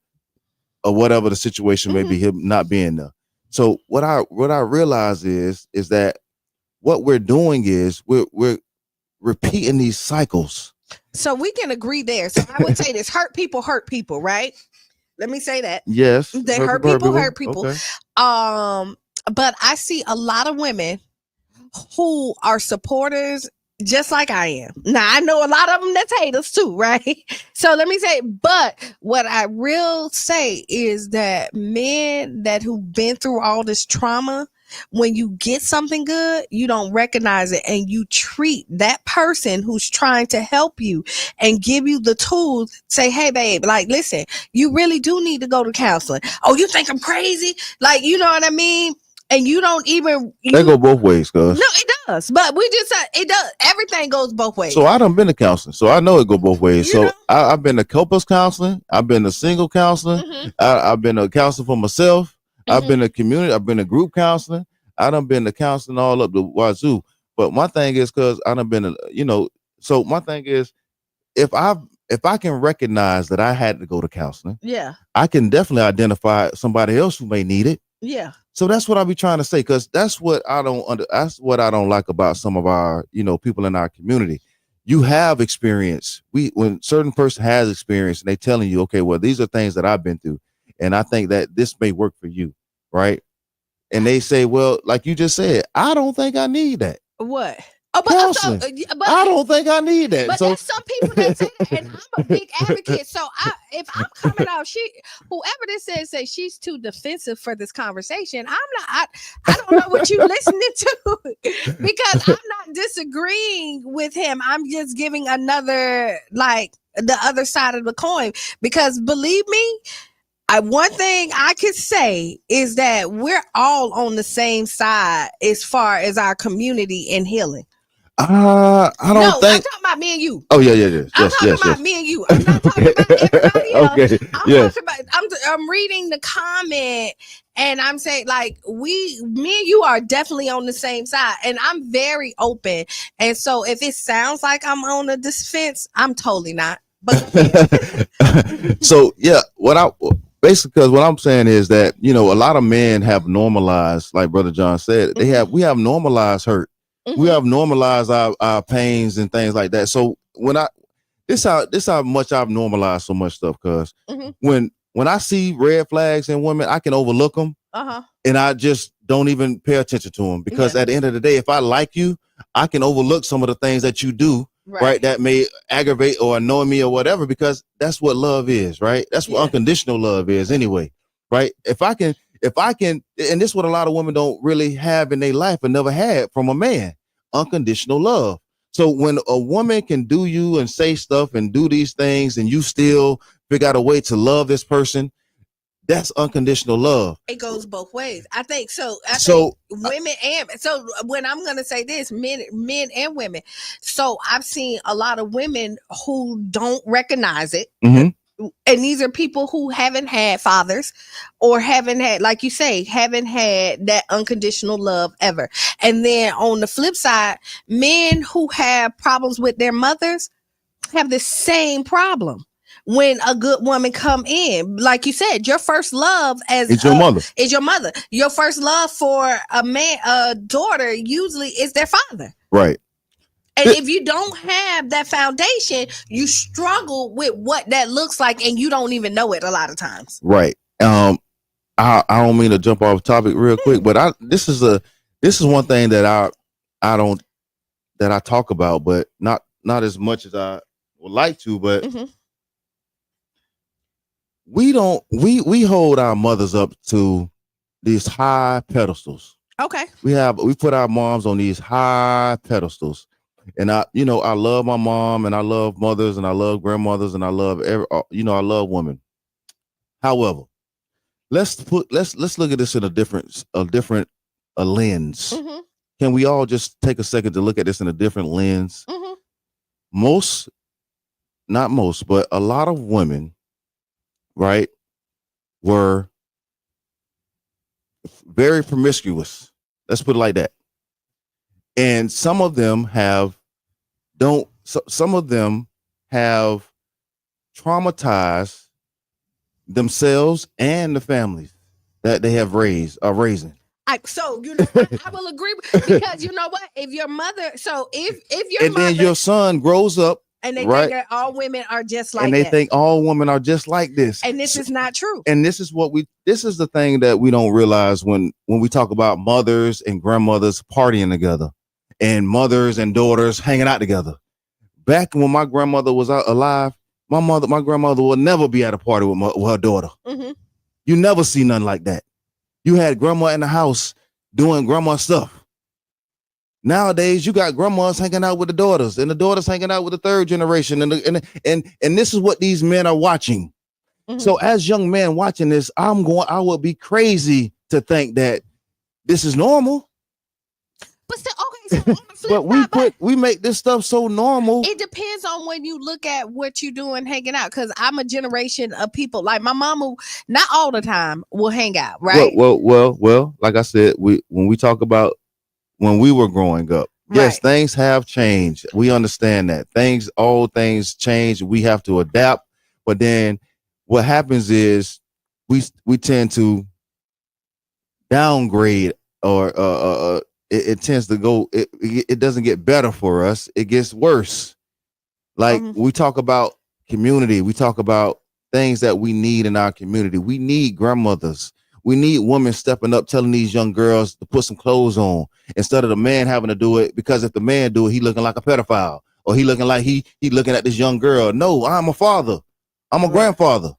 or whatever the situation may be, him not being there. So what I realize is that what we're doing is we're repeating these cycles. So we can agree there. So I would say this: hurt people, right? Let me say that. Yes, they hurt people. Okay. But I see a lot of women who are supporters just like I am. Now, I know a lot of them that's haters too, right? So let me say, but what I will say is that men that who've been through all this trauma, when you get something good, you don't recognize it and you treat that person who's trying to help you and give you the tools, say, hey, babe, like, listen, you really do need to go to counseling. Oh, you think I'm crazy? Like, you know what I mean? And you don't even... They go both ways, cuz. No, it does. But we just said it does. Everything goes both ways. So I done been to counseling. So I know it go both ways. So I've been to couples counseling. I've been to single counseling. I've been to counseling for myself. I've been to community. I've been to group counseling. I done been to counseling all up the wazoo. But my thing is, cuz I done been to, so my thing is, if I can recognize that I had to go to counseling, I can definitely identify somebody else who may need it. Yeah. So that's what I be trying to say, because that's what I don't like about some of our, people in our community. You have experience. When certain person has experience and they telling you, okay, well, these are things that I've been through, and I think that this may work for you, right? And they say, well, like you just said, I don't think I need that. What? Counseling. I don't think I need that. But there's some people that say that, and I'm a big advocate. So if I'm coming out, whoever this say she's too defensive for this conversation, I'm not. I don't know what you're listening to because I'm not disagreeing with him. I'm just giving another, like, the other side of the coin, because believe me, one thing I could say is that we're all on the same side as far as our community and healing. I don't think. I'm talking about me and you. Oh yeah. I'm talking about me and you. I'm not talking about everybody else. Okay. I'm talking about. I'm reading the comment, and I'm saying, like, me and you are definitely on the same side, and I'm very open. And so, if it sounds like I'm on a defense, I'm totally not. But so yeah, basically, because what I'm saying is that a lot of men have normalized, like Brother John said, we have normalized hurt. We have normalized our pains and things like that. So this how much I've normalized so much stuff. Cause when I see red flags in women, I can overlook them, and I just don't even pay attention to them, because at the end of the day, if I like you, I can overlook some of the things that you do, right? That may aggravate or annoy me or whatever, because that's what love is, right? That's what unconditional love is, anyway, right? If I can, and this is what a lot of women don't really have in their life and never had from a man, unconditional love. So when a woman can do you and say stuff and do these things, and you still figure out a way to love this person, that's unconditional love. It goes both ways. I think so. I think women and so when I'm going to say this, men and women. So I've seen a lot of women who don't recognize it. And these are people who haven't had fathers, or haven't had, like you say, haven't had that unconditional love ever. And then on the flip side, men who have problems with their mothers have the same problem. When a good woman come in, like you said, your first love is your mother. Your first love for a daughter usually is their father. Right. And if you don't have that foundation, you struggle with what that looks like, and you don't even know it a lot of times. Right. I don't mean to jump off topic real quick, but this is one thing that I talk about, but not as much as I would like to, but we hold our mothers up to these high pedestals. Okay. We put our moms on these high pedestals. And I love my mom, and I love mothers, and I love grandmothers, and I love I love women. However, let's look at this in a different lens. Can we all just take a second to look at this in a different lens? not most, but a lot of women, right, were very promiscuous. Let's put it like that. And some of them some of them have traumatized themselves and the families that they have are raising. So you know what? I will agree because you know what? If your mother, so if your and mother, then your son grows up and they right, think that all women are just like and they that, think all women are just like this, and this is not true. And this is the thing that we don't realize when we talk about mothers and grandmothers partying together, and mothers and daughters hanging out together. Back when my grandmother was alive, my grandmother would never be at a party with her daughter. Mm-hmm. You never see nothing like that. You had grandma in the house doing grandma stuff. Nowadays, you got grandmas hanging out with the daughters, and the daughters hanging out with the third generation, and this is what these men are watching. Mm-hmm. So, as young men watching this, I would be crazy to think that this is normal. But still, okay. So but we make this stuff so normal. It depends on when you look at what you doing hanging out. Because I'm a generation of people like my mama. Not all the time will hang out, right? Well. Like I said, when we talk about when we were growing up, yes, things have changed. We understand that all things change. We have to adapt. But then what happens is we tend to downgrade or it tends to go, it doesn't get better for us. It gets worse. Like we talk about community. We talk about things that we need in our community. We need grandmothers. We need women stepping up, telling these young girls to put some clothes on instead of the man having to do it. Because if the man do it, he looking like a pedophile, or he looking like he looking at this young girl. No, I'm a father. I'm a grandfather.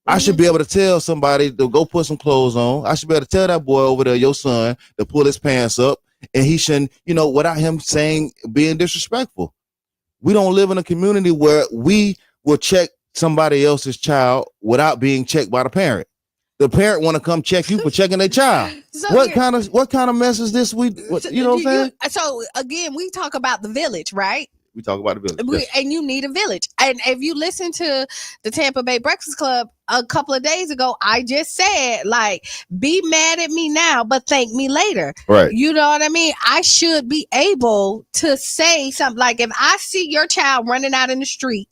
I should be able to tell somebody to go put some clothes on. I should be able to tell that boy over there, your son, to pull his pants up, and he shouldn't, without him being disrespectful. We don't live in a community where we will check somebody else's child without being checked by the parent. The parent want to come check you for checking their child. So what kind of mess is this? What I'm saying? So again, we talk about the village, right? We talk about the village. And you need a village. And if you listen to the Tampa Bay Breakfast Club a couple of days ago, I just said, like, be mad at me now, but thank me later. Right. You know what I mean? I should be able to say something like, if I see your child running out in the street,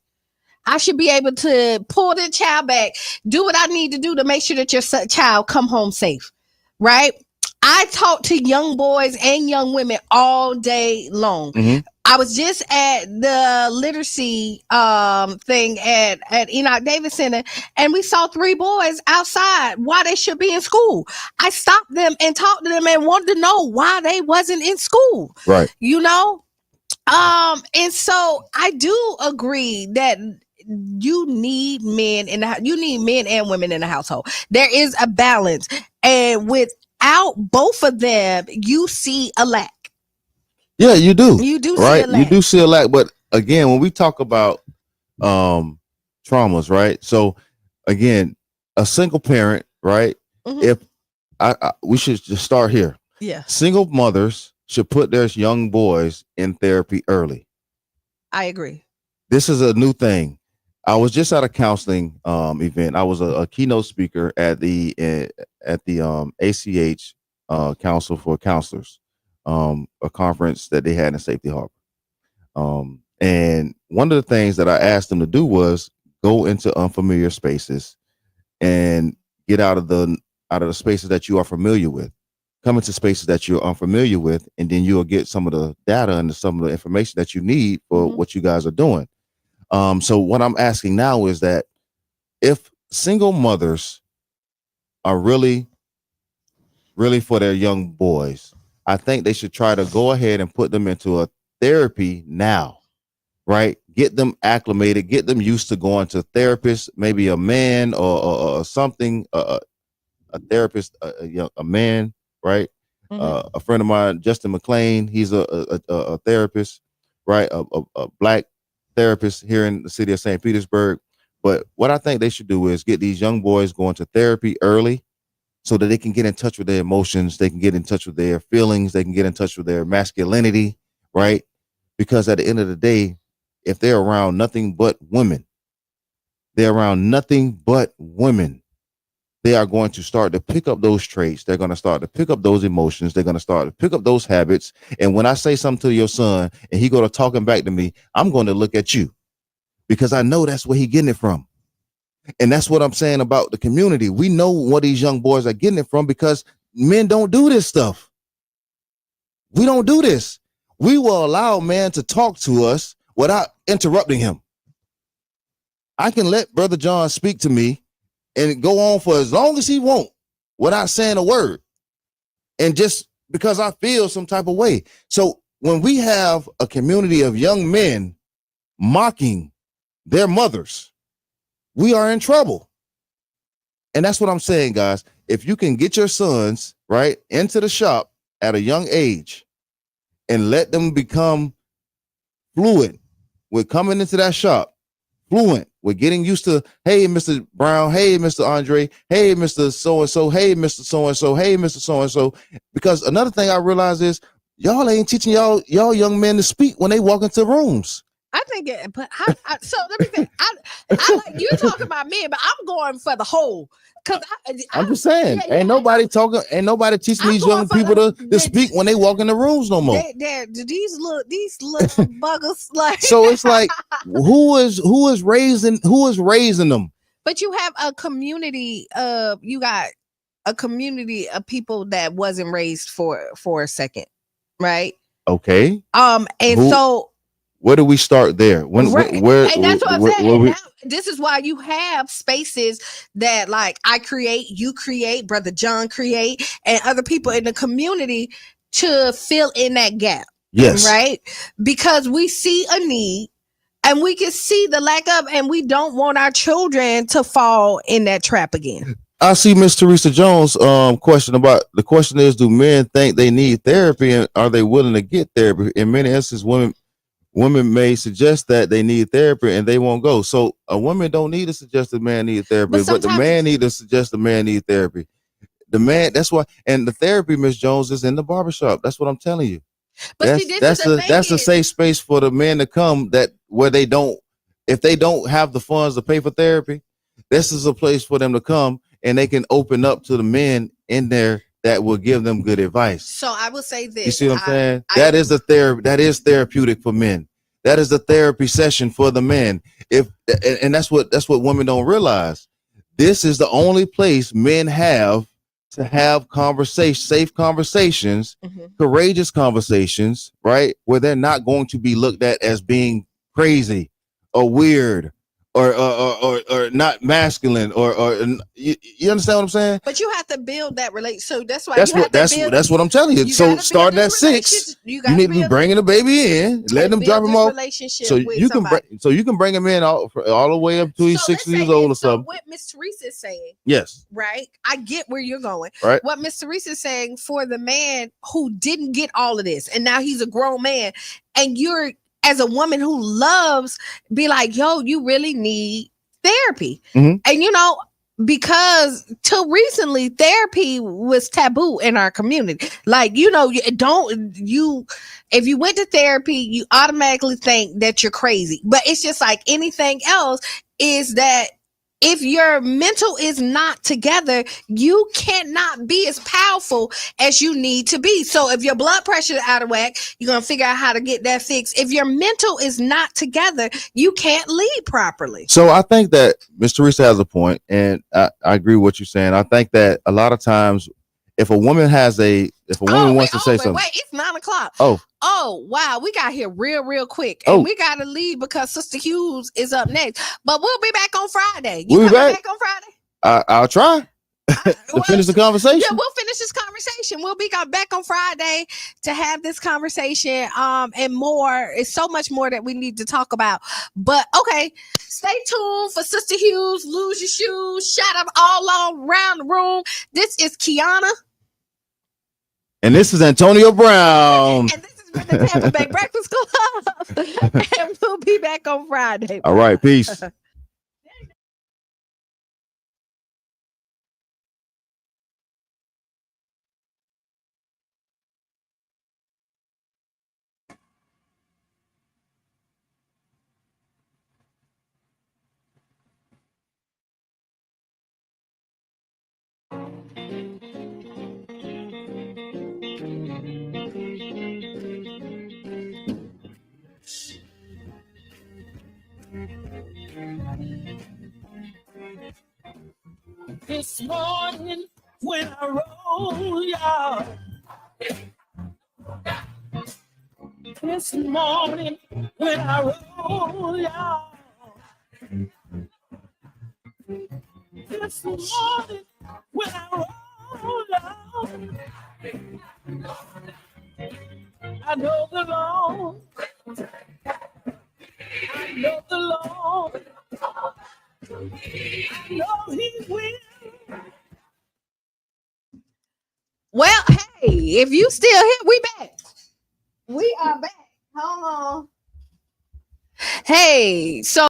I should be able to pull the child back, do what I need to do to make sure that your child come home safe. Right? I talk to young boys and young women all day long. Mm-hmm. I was just at the literacy thing at Enoch Davis Center, and we saw 3 boys outside why they should be in school. I stopped them and talked to them and wanted to know why they wasn't in school. Right. And so I do agree that you need men and women in the household. There is a balance, and without both of them, you see a lack. Yeah, you do. You do, right? See a lack. You do see a lack. But again, when we talk about traumas, right? So again, a single parent, right? Mm-hmm. If we should just start here. Yeah, single mothers should put their young boys in therapy early. I agree. This is a new thing. I was just at a counseling event. I was a keynote speaker at the ACH Council for Counselors, a conference that they had in Safety Harbor. And one of the things that I asked them to do was go into unfamiliar spaces and get out of the spaces that you are familiar with. Come into spaces that you're unfamiliar with, and then you'll get some of the data and some of the information that you need for what you guys are doing. So what I'm asking now is that if single mothers are really, really for their young boys, I think they should try to go ahead and put them into a therapy now, right? Get them acclimated, get them used to going to therapists, maybe a man or something, a therapist, a man, right? Mm-hmm. A friend of mine, Justin McLean, he's a therapist, right? A black therapist here in the city of St. Petersburg. But what I think they should do is get these young boys going to therapy early so that they can get in touch with their emotions, they can get in touch with their feelings, they can get in touch with their masculinity, right? Because at the end of the day, if they're around nothing but women. They're around nothing but women. They are going to start to pick up those traits. They're going to start to pick up those emotions. They're going to start to pick up those habits. And when I say something to your son and he go to talking back to me, I'm going to look at you because I know that's where he getting it from. And that's what I'm saying about the community. We know what these young boys are getting it from because men don't do this stuff. We don't do this. We will allow man to talk to us without interrupting him. I can let Brother John speak to me and go on for as long as he won't without saying a word. And just because I feel some type of way. So when we have a community of young men mocking their mothers, we are in trouble. And that's what I'm saying, guys. If you can get your sons right into the shop at a young age and let them become fluent with coming into that shop, fluent with getting used to, hey, Mr. Brown, hey, Mr. Andre, hey, Mr. So-and-so, hey, Mr. So-and-so, hey, Mr. So-and-so. Because another thing I realize is y'all ain't teaching y'all young men to speak when they walk into rooms. I think it, but so let me think. I like you talking about men, but I'm going for the whole. Cause I'm just saying, ain't nobody teaching these young people to speak when they walk in the rooms no more. These little buggers like. So it's like, who is raising them? But you have a community of you got a community of people that wasn't raised for a second, right? Okay. So. Where do we start there? Where and that's what I'm saying. Now, this is why you have spaces that like I create, you create, Brother John create, and other people in the community to fill in that gap. Yes. Right? Because we see a need and we can see the lack of, and we don't want our children to fall in that trap again. I see Miss Teresa Jones question about the question is, do men think they need therapy and are they willing to get therapy? In many instances, women may suggest that they need therapy and they won't go. So a woman don't need to suggest a man need therapy, but the man need to suggest a man need therapy. The man, that's why, and the therapy, Miss Jones, is in the barbershop. That's what I'm telling you. But that's a safe space for the men to come that where they don't, if they don't have the funds to pay for therapy, this is a place for them to come and they can open up to the men in there that will give them good advice. So I will say this. You see what I'm saying? That is therapeutic for men. That is the therapy session for the men. And that's what women don't realize. This is the only place men have to have safe conversations, courageous conversations, right? Where they're not going to be looked at as being crazy or weird or not masculine or you understand what I'm saying? But you have to build that relationship. So that's why that's what I'm telling you. So starting at 6, you need to be bringing the baby in, letting them drop him off. So you can bring him in all the way up to he's 6 years old or something. What Miss Teresa is saying, yes, right? I get where you're going. Right. What Miss Teresa is saying for the man who didn't get all of this, and now he's a grown man, and you're as a woman who loves, be like, yo, you really need therapy. And because till recently, therapy was taboo in our community. Like, if you went to therapy, you automatically think that you're crazy. But it's just like anything else, is that if your mental is not together, you cannot be as powerful as you need to be. So if your blood pressure is out of whack, you're going to figure out how to get that fixed. If your mental is not together, you can't lead properly. So I think that Ms. Teresa has a point, and I agree with what you're saying. I think that a lot of times if a woman wants to say something. Wait, it's 9:00. Oh, wow. We got here real quick. And we got to leave because Sister Hughes is up next. But we'll be back on Friday. You coming back on Friday? I'll try to finish the conversation. Yeah, we'll finish this conversation. We'll be back on Friday to have this conversation and more. It's so much more that we need to talk about. But okay, stay tuned for Sister Hughes. Lose your shoes. Shout out all around the room. This is Kiana. And this is Antonio Brown. And this has been the Tampa Bay Breakfast Club. And we'll be back on Friday. All right, peace. This morning when I roll, y'all. This morning when I roll, y'all. This morning when I roll, y'all. I know the Lord. I know the Lord. I know He will. Well, hey, if you still here, we back. We are back. Hold on. Hey, so